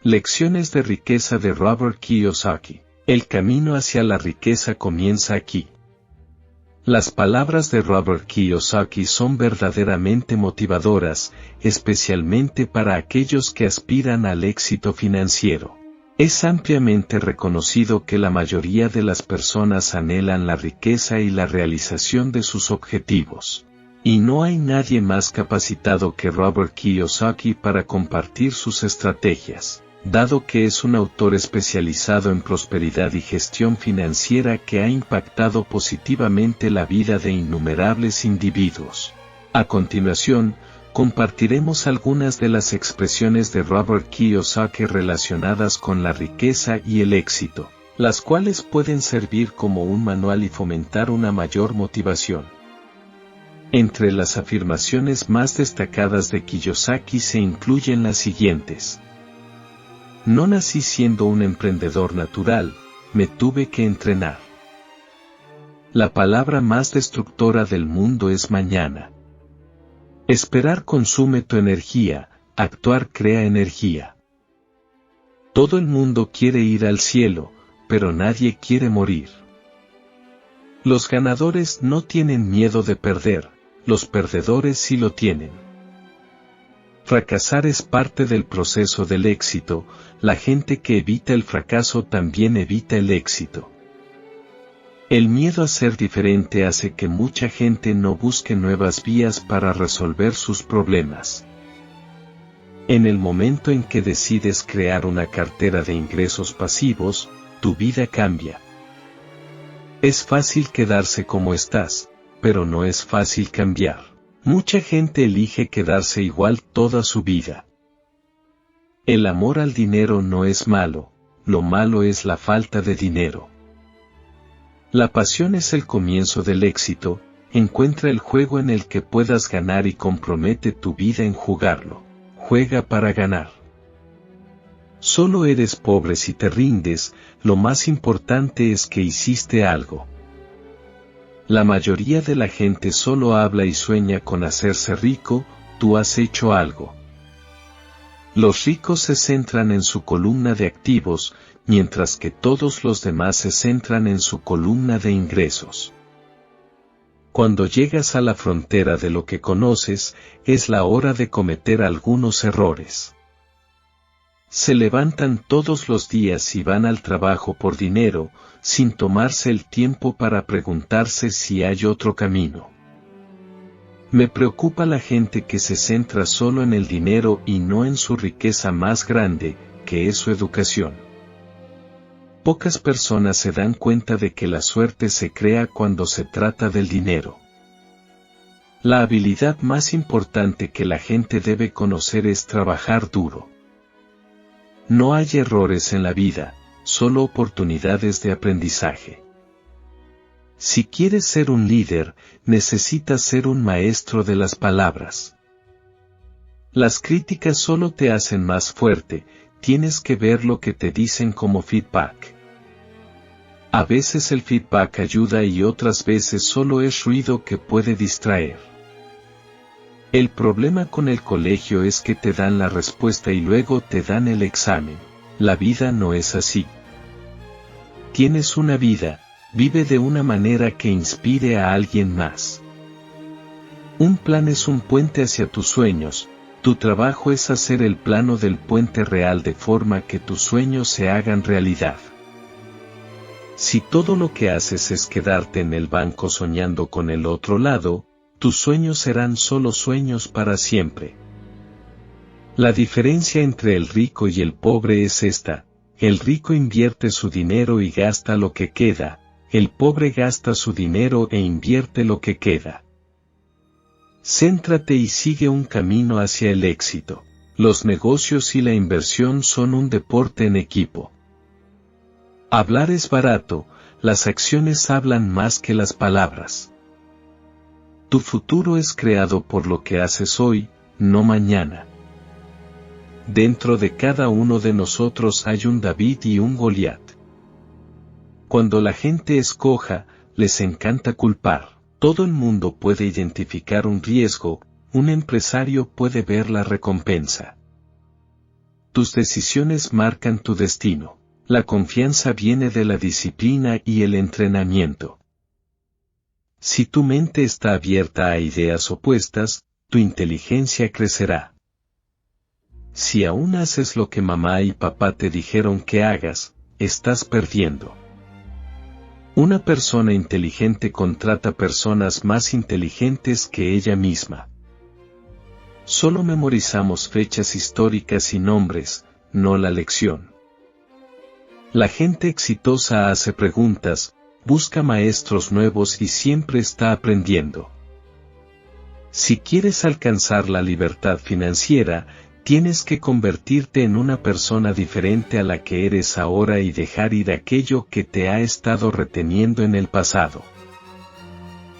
Lecciones de riqueza de Robert Kiyosaki. El camino hacia la riqueza comienza aquí. Las palabras de Robert Kiyosaki son verdaderamente motivadoras, especialmente para aquellos que aspiran al éxito financiero. Es ampliamente reconocido que la mayoría de las personas anhelan la riqueza y la realización de sus objetivos. Y no hay nadie más capacitado que Robert Kiyosaki para compartir sus estrategias, dado que es un autor especializado en prosperidad y gestión financiera que ha impactado positivamente la vida de innumerables individuos. A continuación, compartiremos algunas de las expresiones de Robert Kiyosaki relacionadas con la riqueza y el éxito, las cuales pueden servir como un manual y fomentar una mayor motivación. Entre las afirmaciones más destacadas de Kiyosaki se incluyen las siguientes. No nací siendo un emprendedor natural, me tuve que entrenar. La palabra más destructora del mundo es mañana. Esperar consume tu energía, actuar crea energía. Todo el mundo quiere ir al cielo, pero nadie quiere morir. Los ganadores no tienen miedo de perder, los perdedores sí lo tienen. Fracasar es parte del proceso del éxito, la gente que evita el fracaso también evita el éxito. El miedo a ser diferente hace que mucha gente no busque nuevas vías para resolver sus problemas. En el momento en que decides crear una cartera de ingresos pasivos, tu vida cambia. Es fácil quedarse como estás, pero no es fácil cambiar. Mucha gente elige quedarse igual toda su vida. El amor al dinero no es malo, lo malo es la falta de dinero. La pasión es el comienzo del éxito, encuentra el juego en el que puedas ganar y compromete tu vida en jugarlo. Juega para ganar. Solo eres pobre si te rindes, lo más importante es que hiciste algo. La mayoría de la gente solo habla y sueña con hacerse rico, tú has hecho algo. Los ricos se centran en su columna de activos, mientras que todos los demás se centran en su columna de ingresos. Cuando llegas a la frontera de lo que conoces, es la hora de cometer algunos errores. Se levantan todos los días y van al trabajo por dinero, sin tomarse el tiempo para preguntarse si hay otro camino. Me preocupa la gente que se centra solo en el dinero y no en su riqueza más grande, que es su educación. Pocas personas se dan cuenta de que la suerte se crea cuando se trata del dinero. La habilidad más importante que la gente debe conocer es trabajar duro. No hay errores en la vida, solo oportunidades de aprendizaje. Si quieres ser un líder, necesitas ser un maestro de las palabras. Las críticas solo te hacen más fuerte, tienes que ver lo que te dicen como feedback. A veces el feedback ayuda y otras veces solo es ruido que puede distraer. El problema con el colegio es que te dan la respuesta y luego te dan el examen. La vida no es así. Tienes una vida, vive de una manera que inspire a alguien más. Un plan es un puente hacia tus sueños, tu trabajo es hacer el plano del puente real de forma que tus sueños se hagan realidad. Si todo lo que haces es quedarte en el banco soñando con el otro lado, tus sueños serán solo sueños para siempre. La diferencia entre el rico y el pobre es esta: el rico invierte su dinero y gasta lo que queda, el pobre gasta su dinero e invierte lo que queda. Céntrate y sigue un camino hacia el éxito. Los negocios y la inversión son un deporte en equipo. Hablar es barato, las acciones hablan más que las palabras. Tu futuro es creado por lo que haces hoy, no mañana. Dentro de cada uno de nosotros hay un David y un Goliat. Cuando la gente es coja, les encanta culpar. Todo el mundo puede identificar un riesgo, un empresario puede ver la recompensa. tus decisiones marcan tu destino. La confianza viene de la disciplina y el entrenamiento. Si tu mente está abierta a ideas opuestas, tu inteligencia crecerá. Si aún haces lo que mamá y papá te dijeron que hagas, estás perdiendo. Una persona inteligente contrata personas más inteligentes que ella misma. Solo memorizamos fechas históricas y nombres, no la lección. La gente exitosa hace preguntas, busca maestros nuevos y siempre está aprendiendo. Si quieres alcanzar la libertad financiera, tienes que convertirte en una persona diferente a la que eres ahora y dejar ir aquello que te ha estado reteniendo en el pasado.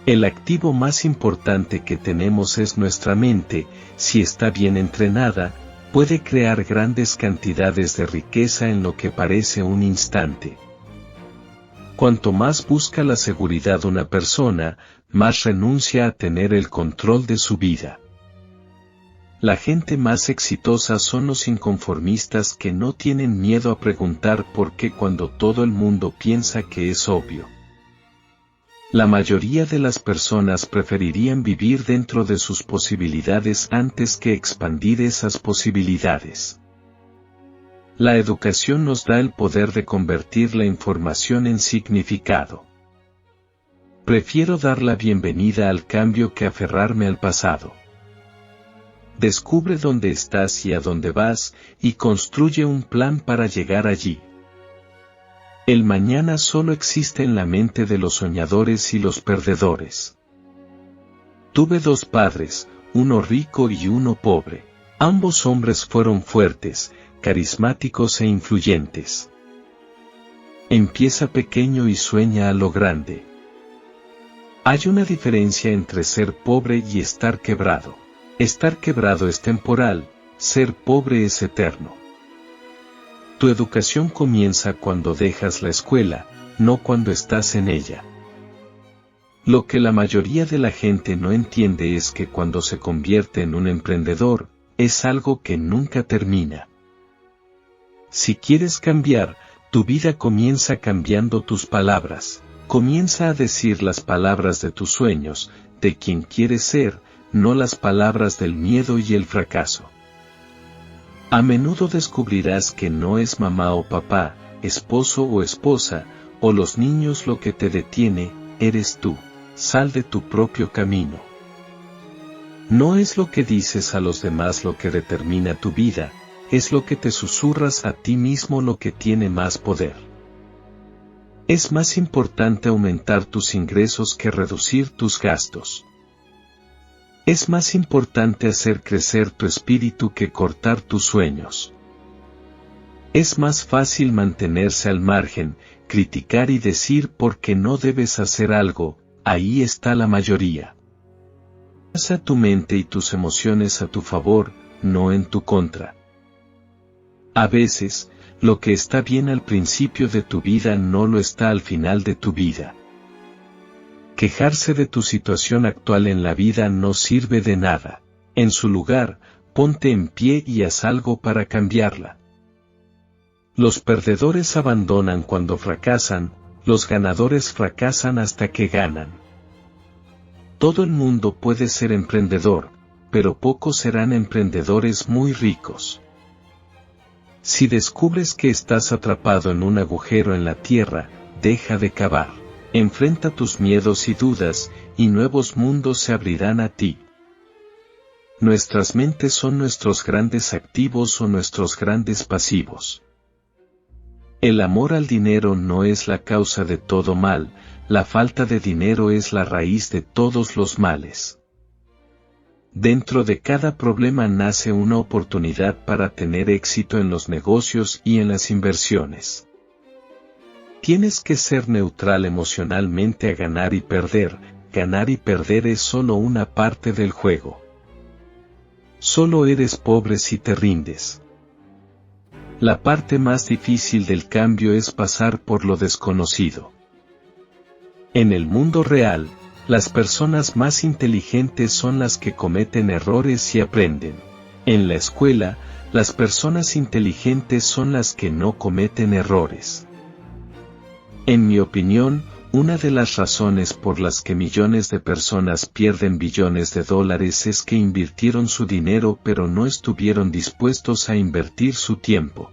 El activo más importante que tenemos es nuestra mente. Si está bien entrenada, puede crear grandes cantidades de riqueza en lo que parece un instante. Cuanto más busca la seguridad una persona, más renuncia a tener el control de su vida. La gente más exitosa son los inconformistas que no tienen miedo a preguntar por qué cuando todo el mundo piensa que es obvio. La mayoría de las personas preferirían vivir dentro de sus posibilidades antes que expandir esas posibilidades. La educación nos da el poder de convertir la información en significado. Prefiero dar la bienvenida al cambio que aferrarme al pasado. Descubre dónde estás y a dónde vas, y construye un plan para llegar allí. El mañana solo existe en la mente de los soñadores y los perdedores. Tuve 2 padres, uno rico y uno pobre. Ambos hombres fueron fuertes, carismáticos e influyentes. Empieza pequeño y sueña a lo grande. Hay una diferencia entre ser pobre y estar quebrado. Estar quebrado es temporal, ser pobre es eterno. Tu educación comienza cuando dejas la escuela, no cuando estás en ella. Lo que la mayoría de la gente no entiende es que cuando se convierte en un emprendedor, es algo que nunca termina. Si quieres cambiar, tu vida comienza cambiando tus palabras. Comienza a decir las palabras de tus sueños, de quien quieres ser, no las palabras del miedo y el fracaso. A menudo descubrirás que no es mamá o papá, esposo o esposa, o los niños lo que te detiene, eres tú. Sal de tu propio camino. No es lo que dices a los demás lo que determina tu vida, es lo que te susurras a ti mismo lo que tiene más poder. Es más importante aumentar tus ingresos que reducir tus gastos. Es más importante hacer crecer tu espíritu que cortar tus sueños. Es más fácil mantenerse al margen, criticar y decir por qué no debes hacer algo, ahí está la mayoría. Usa tu mente y tus emociones a tu favor, no en tu contra. A veces, lo que está bien al principio de tu vida no lo está al final de tu vida. Quejarse de tu situación actual en la vida no sirve de nada. En su lugar, ponte en pie y haz algo para cambiarla. Los perdedores abandonan cuando fracasan, los ganadores fracasan hasta que ganan. Todo el mundo puede ser emprendedor, pero pocos serán emprendedores muy ricos. Si descubres que estás atrapado en un agujero en la tierra, deja de cavar. Enfrenta tus miedos y dudas, y nuevos mundos se abrirán a ti. Nuestras mentes son nuestros grandes activos o nuestros grandes pasivos. El amor al dinero no es la causa de todo mal, la falta de dinero es la raíz de todos los males. Dentro de cada problema nace una oportunidad para tener éxito en los negocios y en las inversiones. Tienes que ser neutral emocionalmente a ganar y perder es solo una parte del juego. Solo eres pobre si te rindes. La parte más difícil del cambio es pasar por lo desconocido. En el mundo real, las personas más inteligentes son las que cometen errores y aprenden. En la escuela, las personas inteligentes son las que no cometen errores. En mi opinión, una de las razones por las que millones de personas pierden billones de dólares es que invirtieron su dinero pero no estuvieron dispuestos a invertir su tiempo.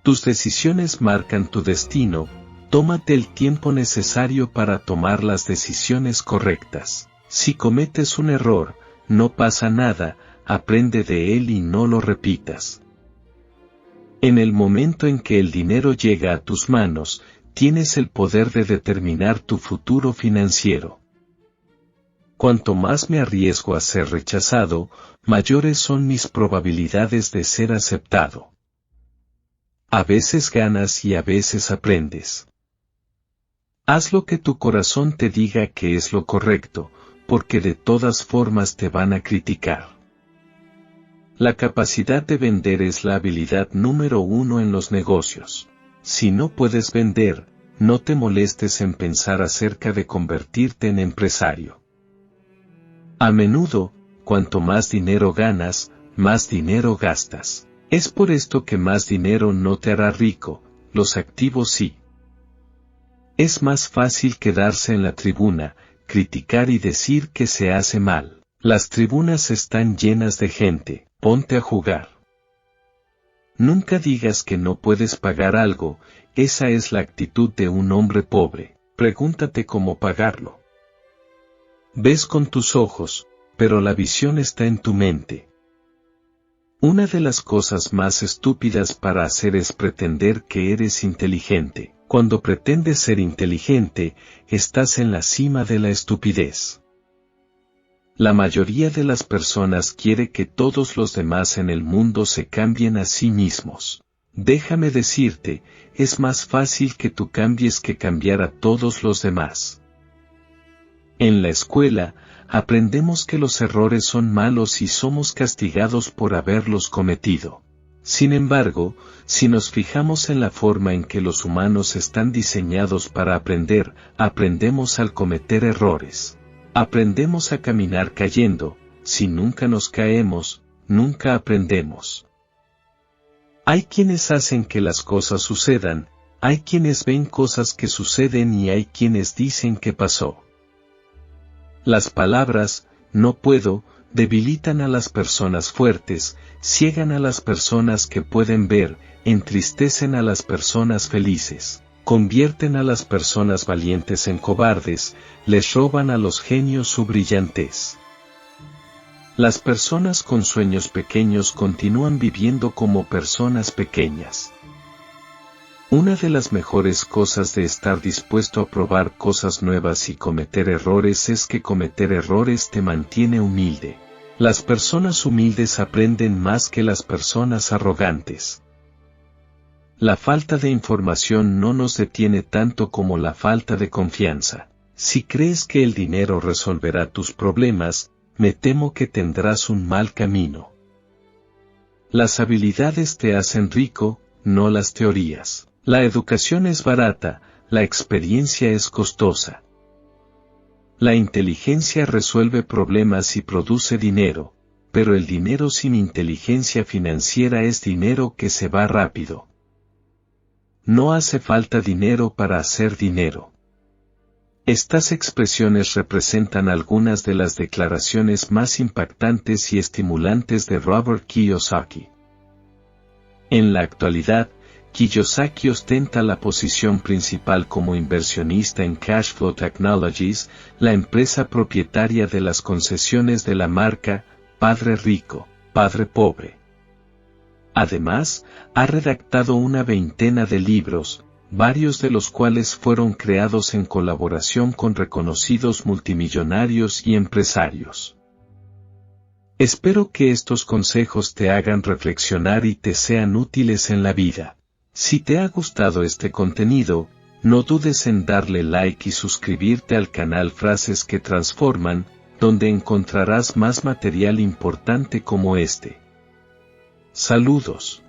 Tus decisiones marcan tu destino, tómate el tiempo necesario para tomar las decisiones correctas. Si cometes un error, no pasa nada, aprende de él y no lo repitas. En el momento en que el dinero llega a tus manos, tienes el poder de determinar tu futuro financiero. Cuanto más me arriesgo a ser rechazado, mayores son mis probabilidades de ser aceptado. A veces ganas y a veces aprendes. Haz lo que tu corazón te diga que es lo correcto, porque de todas formas te van a criticar. La capacidad de vender es la habilidad número 1 en los negocios. Si no puedes vender, no te molestes en pensar acerca de convertirte en empresario. A menudo, cuanto más dinero ganas, más dinero gastas. Es por esto que más dinero no te hará rico, los activos sí. Es más fácil quedarse en la tribuna, criticar y decir que se hace mal. Las tribunas están llenas de gente, ponte a jugar. Nunca digas que no puedes pagar algo, esa es la actitud de un hombre pobre, pregúntate cómo pagarlo. Ves con tus ojos, pero la visión está en tu mente. Una de las cosas más estúpidas para hacer es pretender que eres inteligente. Cuando pretendes ser inteligente, estás en la cima de la estupidez. La mayoría de las personas quiere que todos los demás en el mundo se cambien a sí mismos. Déjame decirte, es más fácil que tú cambies que cambiar a todos los demás. En la escuela, aprendemos que los errores son malos y somos castigados por haberlos cometido. Sin embargo, si nos fijamos en la forma en que los humanos están diseñados para aprender, aprendemos al cometer errores. Aprendemos a caminar cayendo, si nunca nos caemos, nunca aprendemos. Hay quienes hacen que las cosas sucedan, hay quienes ven cosas que suceden y hay quienes dicen que pasó. Las palabras, no puedo, debilitan a las personas fuertes, ciegan a las personas que pueden ver, entristecen a las personas felices. Convierten a las personas valientes en cobardes, les roban a los genios su brillantez. Las personas con sueños pequeños continúan viviendo como personas pequeñas. Una de las mejores cosas de estar dispuesto a probar cosas nuevas y cometer errores es que cometer errores te mantiene humilde. Las personas humildes aprenden más que las personas arrogantes. La falta de información no nos detiene tanto como la falta de confianza. Si crees que el dinero resolverá tus problemas, me temo que tendrás un mal camino. Las habilidades te hacen rico, no las teorías. La educación es barata, la experiencia es costosa. La inteligencia resuelve problemas y produce dinero, pero el dinero sin inteligencia financiera es dinero que se va rápido. No hace falta dinero para hacer dinero. Estas expresiones representan algunas de las declaraciones más impactantes y estimulantes de Robert Kiyosaki. En la actualidad, Kiyosaki ostenta la posición principal como inversionista en Cashflow Technologies, la empresa propietaria de las concesiones de la marca Padre Rico, Padre Pobre. Además, ha redactado una veintena de libros, varios de los cuales fueron creados en colaboración con reconocidos multimillonarios y empresarios. Espero que estos consejos te hagan reflexionar y te sean útiles en la vida. Si te ha gustado este contenido, no dudes en darle like y suscribirte al canal Frases que Transforman, donde encontrarás más material importante como este. Saludos.